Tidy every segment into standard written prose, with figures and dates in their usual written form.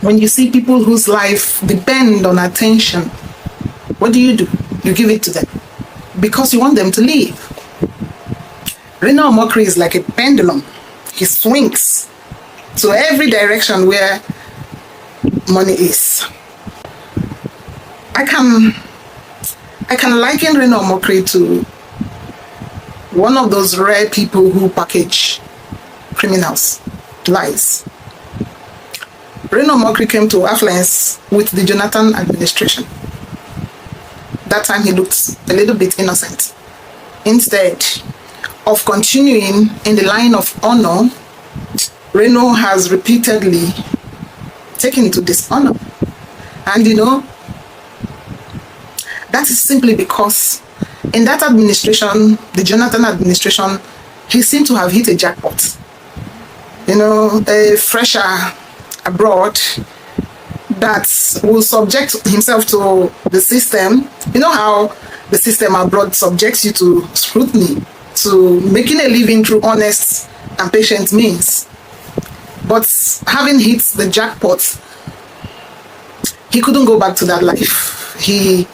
When you see people whose life depend on attention, what do? You give it to them because you want them to live. Reno Mockery is like a pendulum. He swings to every direction where money is. I can liken Reno Mockery to one of those rare people who package criminals, lies. Reno Mockery came to affluence with the Jonathan administration. That time he looked a little bit innocent. Instead of continuing in the line of honor, Reno has repeatedly taken to dishonor. And that is simply because in that administration, the Jonathan administration, he seemed to have hit a jackpot. A fresher abroad that will subject himself to the system. You know how the system abroad subjects you to scrutiny, to making a living through honest and patient means. But having hit the jackpot, he couldn't go back to that life. He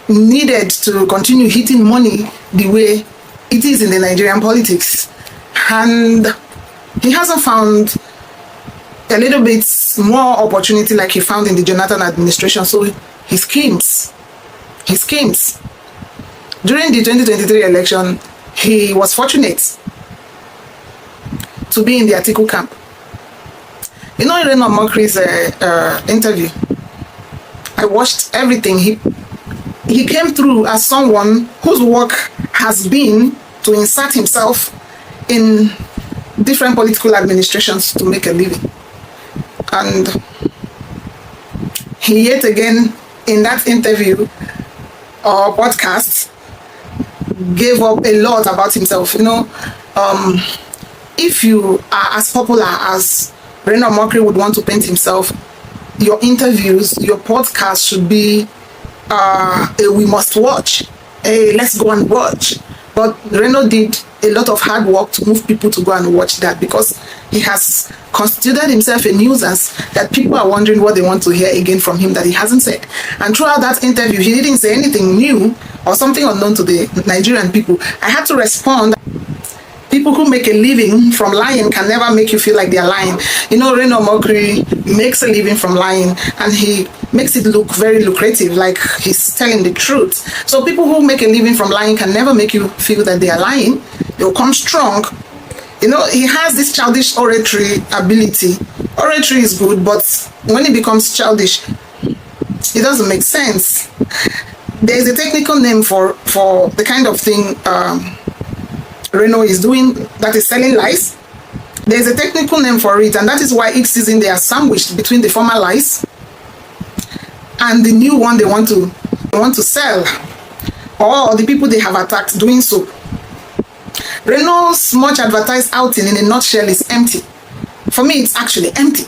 needed to continue hitting money the way it is in the Nigerian politics. And he hasn't found a little bit more opportunity like he found in the Jonathan administration. So he schemes. During the 2023 election, he was fortunate to be in the Atiku camp. In Reno Mockery's interview, I watched everything. He came through as someone whose work has been to insert himself in different political administrations to make a living. And he yet again, in that interview or podcast, gave up a lot about himself. If you are as popular as Reno Mockery would want to paint himself, your interviews, your podcast should be we must watch, let's go and watch. But Reno did a lot of hard work to move people to go and watch that, because he has constituted himself a nuisance that people are wondering what they want to hear again from him that he hasn't said. And throughout that interview, he didn't say anything new or something unknown to the Nigerian people. I had to respond. People who make a living from lying can never make you feel like they're lying. Reno Mockery makes a living from lying, and he makes it look very lucrative, like he's telling the truth. So people who make a living from lying can never make you feel that they are lying. They'll come strong. He has this childish oratory ability. Oratory is good, but when it becomes childish, it doesn't make sense. There's a technical name for the kind of thing Reno is doing, that is selling lies. There's a technical name for it, and that is why each season they are sandwiched between the former lies and the new one they want to sell, or the people they have attacked doing so. Reno's much advertised outing in a nutshell is empty. For me, it's actually empty.